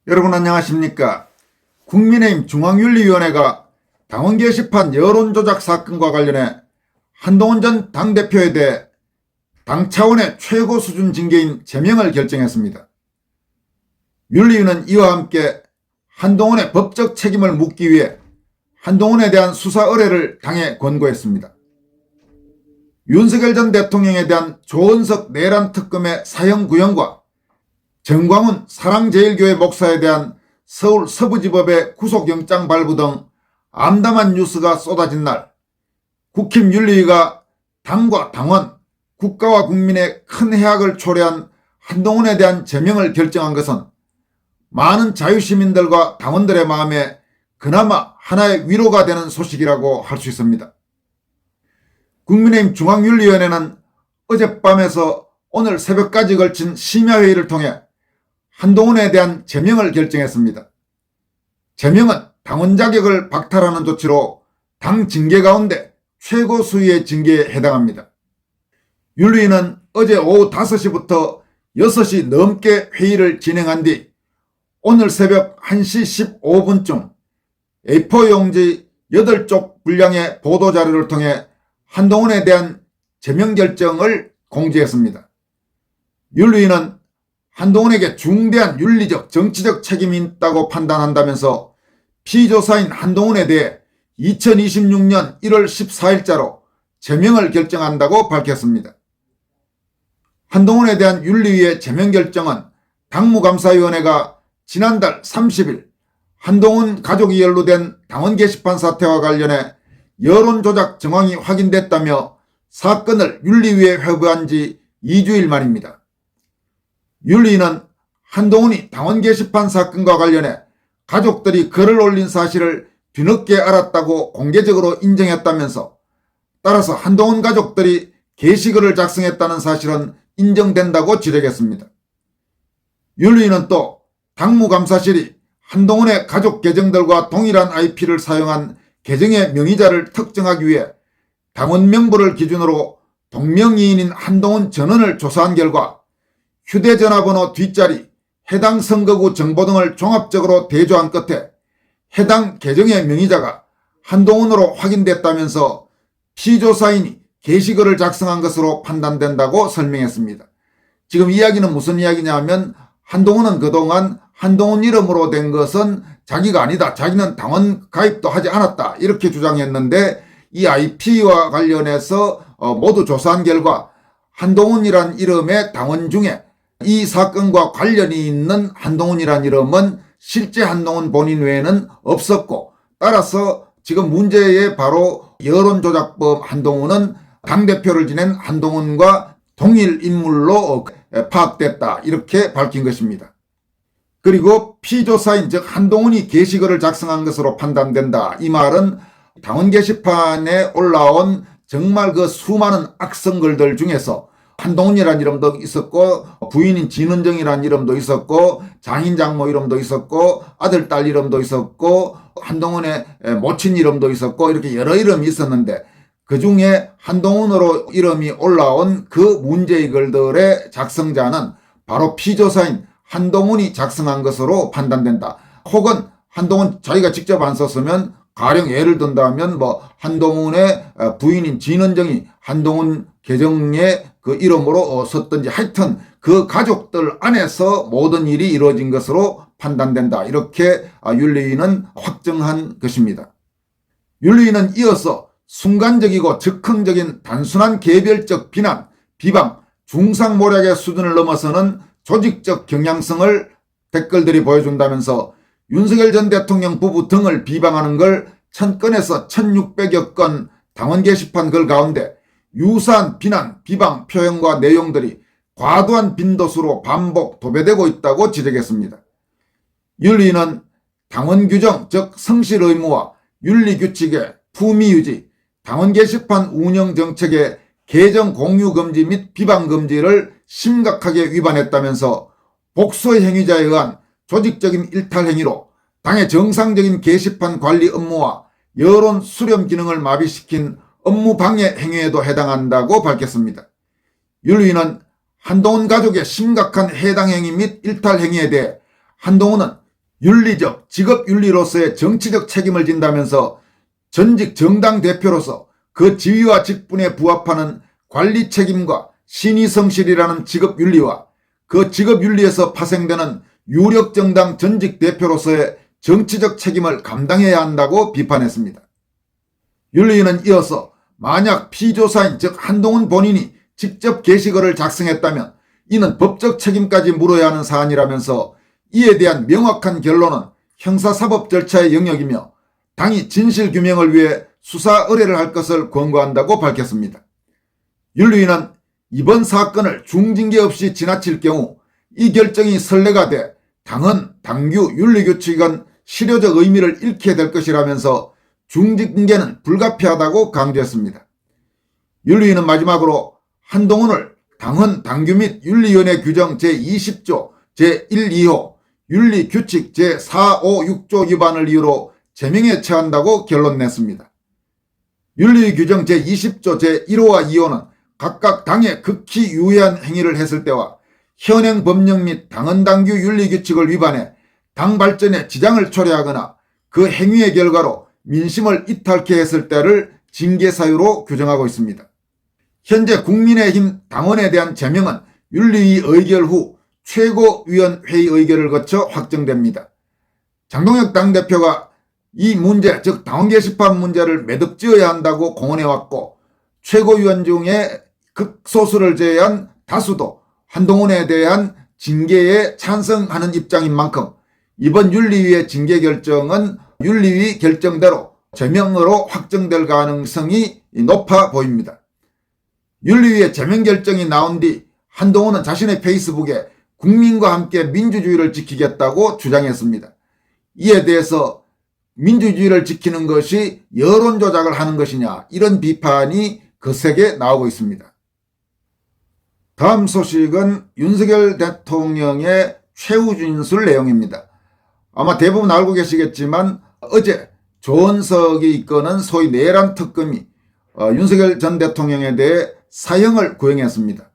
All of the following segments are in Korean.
여러분 안녕하십니까? 국민의힘 중앙윤리위원회가 당원 게시판 여론조작 사건과 관련해 한동훈 전 당대표에 대해 당 차원의 최고 수준 징계인 제명을 결정했습니다. 윤리위는 이와 함께 한동훈의 법적 책임을 묻기 위해 한동훈에 대한 수사 의뢰를 당에 권고했습니다. 윤석열 전 대통령에 대한 조은석 내란 특검의 사형 구형과 정광훈 사랑제일교회 목사에 대한 서울 서부지법의 구속영장 발부 등 암담한 뉴스가 쏟아진 날, 국힘 윤리위가 당과 당원, 국가와 국민의 큰 해악을 초래한 한동훈에 대한 제명을 결정한 것은 많은 자유시민들과 당원들의 마음에 그나마 하나의 위로가 되는 소식이라고 할 수 있습니다. 국민의힘 중앙윤리위원회는 어젯밤에서 오늘 새벽까지 걸친 심야회의를 통해 한동훈에 대한 제명을 결정했습니다. 제명은 당원 자격을 박탈하는 조치로 당 징계 가운데 최고 수위의 징계에 해당합니다. 윤리위는 어제 오후 5시부터 6시 넘게 회의를 진행한 뒤 오늘 새벽 1시 15분쯤 A4 용지 8쪽 분량의 보도자료를 통해 한동훈에 대한 제명 결정을 공지했습니다. 윤리위는 한동훈에게 중대한 윤리적 정치적 책임이 있다고 판단한다면서 피조사인 한동훈에 대해 2026년 1월 14일자로 제명을 결정한다고 밝혔습니다. 한동훈에 대한 윤리위의 제명 결정은 당무감사위원회가 지난달 30일 한동훈 가족이 연루된 당원 게시판 사태와 관련해 여론조작 정황이 확인됐다며 사건을 윤리위에 회부한 지 2주일 만입니다. 윤리위는 한동훈이 당원 게시판 사건과 관련해 가족들이 글을 올린 사실을 뒤늦게 알았다고 공개적으로 인정했다면서 따라서 한동훈 가족들이 게시글을 작성했다는 사실은 인정된다고 지적했습니다. 윤리위는 또 당무감사실이 한동훈의 가족 계정들과 동일한 IP를 사용한 계정의 명의자를 특정하기 위해 당원 명부를 기준으로 동명이인인 한동훈 전원을 조사한 결과 휴대전화번호 뒷자리, 해당 선거구 정보 등을 종합적으로 대조한 끝에 해당 계정의 명의자가 한동훈으로 확인됐다면서 피조사인이 게시글을 작성한 것으로 판단된다고 설명했습니다. 지금 이야기는 무슨 이야기냐 하면 한동훈은 그동안 한동훈 이름으로 된 것은 자기가 아니다. 자기는 당원 가입도 하지 않았다. 이렇게 주장했는데 이 IP와 관련해서 모두 조사한 결과 한동훈이란 이름의 당원 중에 이 사건과 관련이 있는 한동훈이란 이름은 실제 한동훈 본인 외에는 없었고 따라서 지금 문제의 바로 여론조작범 한동훈은 당대표를 지낸 한동훈과 동일 인물로 파악됐다. 이렇게 밝힌 것입니다. 그리고 피조사인 즉 한동훈이 게시글을 작성한 것으로 판단된다. 이 말은 당원 게시판에 올라온 정말 그 수많은 악성글들 중에서 한동훈이라는 이름도 있었고 부인인 진은정이라는 이름도 있었고 장인 장모 이름도 있었고 아들 딸 이름도 있었고 한동훈의 모친 이름도 있었고 이렇게 여러 이름이 있었는데 그중에 한동훈으로 이름이 올라온 그 문제의 글들의 작성자는 바로 피조사인 한동훈이 작성한 것으로 판단된다. 혹은 한동훈 자기가 직접 안 썼으면 가령 예를 든다면 한동훈의 부인인 진은정이 한동훈 계정에 그 이름으로 썼든지 하여튼 그 가족들 안에서 모든 일이 이루어진 것으로 판단된다. 이렇게 윤리위는 확정한 것입니다. 윤리위는 이어서 순간적이고 즉흥적인 단순한 개별적 비난, 비방, 중상모략의 수준을 넘어서는 조직적 경향성을 댓글들이 보여준다면서 윤석열 전 대통령 부부 등을 비방하는 걸 1000건에서 1600여 건 당원 게시판 글 가운데 유사한 비난, 비방 표현과 내용들이 과도한 빈도수로 반복 도배되고 있다고 지적했습니다. 윤리위는 당원 규정 즉 성실 의무와 윤리 규칙의 품위 유지, 당원 게시판 운영 정책의 계정 공유 금지 및 비방 금지를 심각하게 위반했다면서 복수의 행위자에 의한 조직적인 일탈 행위로 당의 정상적인 게시판 관리 업무와 여론 수렴 기능을 마비시킨 업무 방해 행위에도 해당한다고 밝혔습니다. 윤리위는 한동훈 가족의 심각한 해당 행위 및 일탈 행위에 대해 한동훈은 윤리적 직업윤리로서의 정치적 책임을 진다면서 전직 정당 대표로서 그 지위와 직분에 부합하는 관리 책임과 신의성실이라는 직업윤리와 그 직업윤리에서 파생되는 유력정당 전직 대표로서의 정치적 책임을 감당해야 한다고 비판했습니다. 윤리위는 이어서 만약 피조사인 즉 한동훈 본인이 직접 게시글을 작성했다면 이는 법적 책임까지 물어야 하는 사안이라면서 이에 대한 명확한 결론은 형사사법 절차의 영역이며 당이 진실규명을 위해 수사 의뢰를 할 것을 권고한다고 밝혔습니다. 윤리위는 이번 사건을 중징계 없이 지나칠 경우 이 결정이 선례가 돼 당헌, 당규, 윤리규칙은 실효적 의미를 잃게 될 것이라면서 중징계는 불가피하다고 강조했습니다. 윤리위는 마지막으로 한동훈을 당헌, 당규 및 윤리위원회 규정 제20조 제1, 2호 윤리규칙 제4, 5, 6조 위반을 이유로 제명에 처한다고 결론 냈습니다. 윤리위 규정 제20조 제1호와 2호는 각각 당에 극히 유해한 행위를 했을 때와 현행 법령 및 당헌당규 윤리규칙을 위반해 당 발전에 지장을 초래하거나 그 행위의 결과로 민심을 이탈케 했을 때를 징계사유로 규정하고 있습니다. 현재 국민의힘 당원에 대한 제명은 윤리위 의결 후 최고위원회의 의결을 거쳐 확정됩니다. 장동혁 당대표가 이 문제 즉 당원 게시판 문제를 매듭지어야 한다고 공언해왔고 최고위원 중에 극소수를 제외한 다수도 한동훈에 대한 징계에 찬성하는 입장인 만큼 이번 윤리위의 징계 결정은 윤리위 결정대로 제명으로 확정될 가능성이 높아 보입니다. 윤리위의 제명 결정이 나온 뒤 한동훈은 자신의 페이스북에 국민과 함께 민주주의를 지키겠다고 주장했습니다. 이에 대해서 민주주의를 지키는 것이 여론 조작을 하는 것이냐 이런 비판이 거세게 나오고 있습니다. 다음 소식은 윤석열 대통령의 최후 진술 내용입니다. 아마 대부분 알고 계시겠지만 어제 조원석이 이끄는 소위 내란 특검이 윤석열 전 대통령에 대해 사형을 구형했습니다.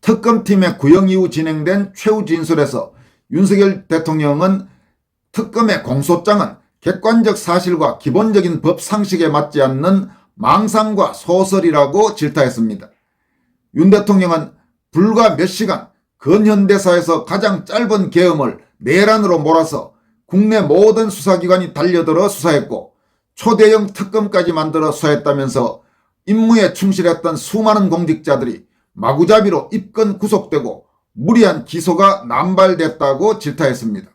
특검팀의 구형 이후 진행된 최후 진술에서 윤석열 대통령은 특검의 공소장은 객관적 사실과 기본적인 법 상식에 맞지 않는 망상과 소설이라고 질타했습니다. 윤 대통령은 불과 몇 시간 근현대사에서 가장 짧은 계엄을 내란으로 몰아서 국내 모든 수사기관이 달려들어 수사했고 초대형 특검까지 만들어 수사했다면서 임무에 충실했던 수많은 공직자들이 마구잡이로 입건 구속되고 무리한 기소가 남발됐다고 질타했습니다.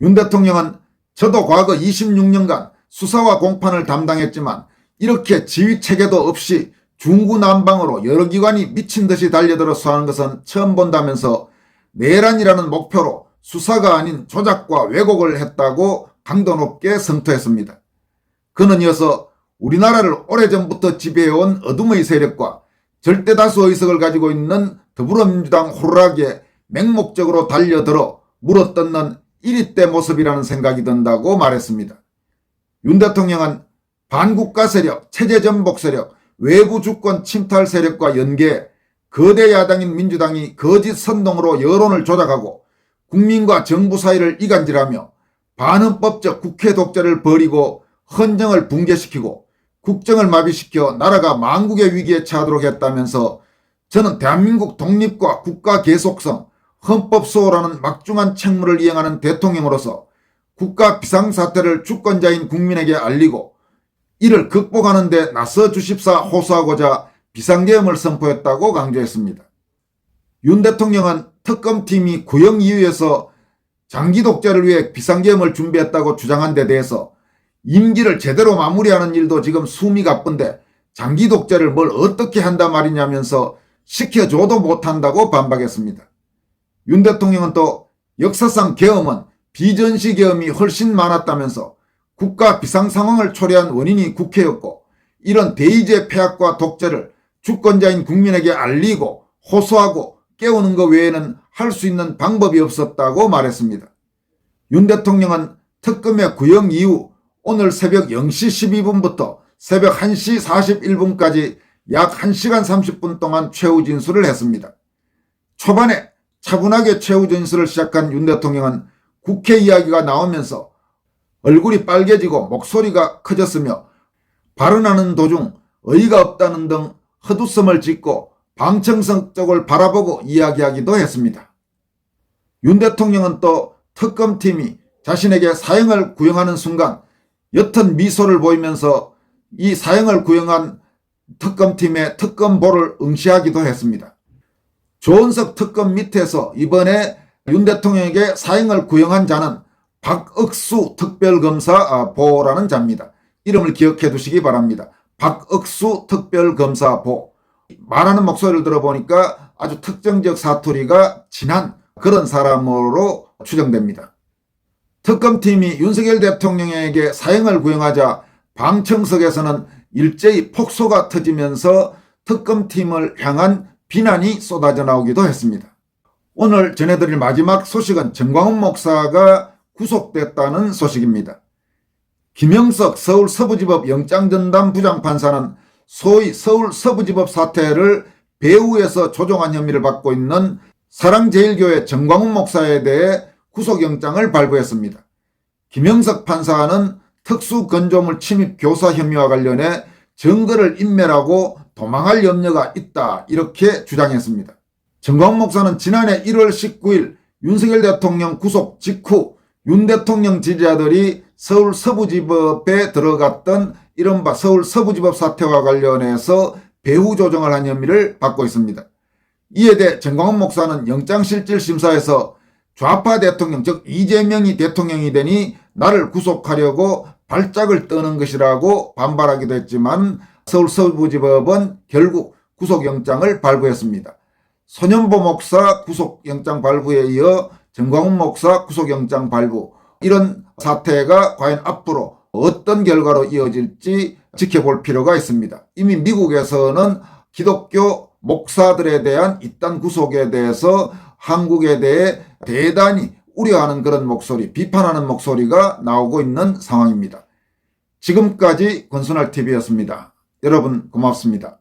윤 대통령은 저도 과거 26년간 수사와 공판을 담당했지만 이렇게 지휘체계도 없이 중구난방으로 여러 기관이 미친 듯이 달려들어 수사하는 것은 처음 본다면서 내란이라는 목표로 수사가 아닌 조작과 왜곡을 했다고 강도 높게 성토했습니다. 그는 이어서 우리나라를 오래전부터 지배해온 어둠의 세력과 절대다수 의석을 가지고 있는 더불어민주당 호루라기에 맹목적으로 달려들어 물어뜯는 1위 때 모습이라는 생각이 든다고 말했습니다. 윤 대통령은 반국가 세력, 체제전복 세력, 외부 주권 침탈 세력과 연계해 거대 야당인 민주당이 거짓 선동으로 여론을 조작하고 국민과 정부 사이를 이간질하며 반헌법적 국회 독재를 벌이고 헌정을 붕괴시키고 국정을 마비시켜 나라가 망국의 위기에 처하도록 했다면서 저는 대한민국 독립과 국가 계속성, 헌법 수호라는 막중한 책무를 이행하는 대통령으로서 국가 비상사태를 주권자인 국민에게 알리고 이를 극복하는 데 나서 주십사 호소하고자 비상계엄을 선포했다고 강조했습니다. 윤 대통령은 특검팀이 구형 이후에서 장기 독재를 위해 비상계엄을 준비했다고 주장한 데 대해서 임기를 제대로 마무리하는 일도 지금 숨이 가쁜데 장기 독재를 뭘 어떻게 한단 말이냐면서 시켜줘도 못한다고 반박했습니다. 윤 대통령은 또 역사상 계엄은 비전시 계엄이 훨씬 많았다면서 국가 비상상황을 초래한 원인이 국회였고 이런 대의제 폐악과 독재를 주권자인 국민에게 알리고 호소하고 깨우는 것 외에는 할 수 있는 방법이 없었다고 말했습니다. 윤 대통령은 특검의 구형 이후 오늘 새벽 0시 12분부터 새벽 1시 41분까지 약 1시간 30분 동안 최후 진술을 했습니다. 초반에 차분하게 최후 진술을 시작한 윤 대통령은 국회 이야기가 나오면서 얼굴이 빨개지고 목소리가 커졌으며 발언하는 도중 어이가 없다는 등 헛웃음을 짓고 방청석 쪽을 바라보고 이야기하기도 했습니다. 윤 대통령은 또 특검팀이 자신에게 사형을 구형하는 순간 옅은 미소를 보이면서 이 사형을 구형한 특검팀의 특검보를 응시하기도 했습니다. 조은석 특검 밑에서 이번에 윤 대통령에게 사형을 구형한 자는 박억수 특별검사보라는 자입니다. 이름을 기억해 두시기 바랍니다. 박억수 특별검사보. 말하는 목소리를 들어보니까 아주 특정적 사투리가 진한 그런 사람으로 추정됩니다. 특검팀이 윤석열 대통령에게 사형을 구형하자 방청석에서는 일제히 폭소가 터지면서 특검팀을 향한 비난이 쏟아져 나오기도 했습니다. 오늘 전해드릴 마지막 소식은 정광훈 목사가 구속됐다는 소식입니다. 김영석 서울서부지법 영장전담 부장판사는 소위 서울서부지법 사태를 배후에서 조종한 혐의를 받고 있는 사랑제일교회 정광훈 목사에 대해 구속영장을 발부했습니다. 김영석 판사는 특수건조물 침입 교사 혐의와 관련해 증거를 인멸하고 도망할 염려가 있다 이렇게 주장했습니다. 정광훈 목사는 지난해 1월 19일 윤석열 대통령 구속 직후 윤 대통령 지지자들이 서울 서부지법에 들어갔던 이른바 서울 서부지법 사태와 관련해서 배후 조정을 한 혐의를 받고 있습니다. 이에 대해 정광훈 목사는 영장실질심사에서 좌파 대통령 즉 이재명이 대통령이 되니 나를 구속하려고 발작을 떠는 것이라고 반발하기도 했지만 서울 서부지법은 결국 구속영장을 발부했습니다. 손현보 목사 구속영장 발부에 이어 정광훈 목사 구속영장 발부, 이런 사태가 과연 앞으로 어떤 결과로 이어질지 지켜볼 필요가 있습니다. 이미 미국에서는 기독교 목사들에 대한 이딴 구속에 대해서 한국에 대해 대단히 우려하는 그런 목소리, 비판하는 목소리가 나오고 있는 상황입니다. 지금까지 권순할TV였습니다. 여러분 고맙습니다.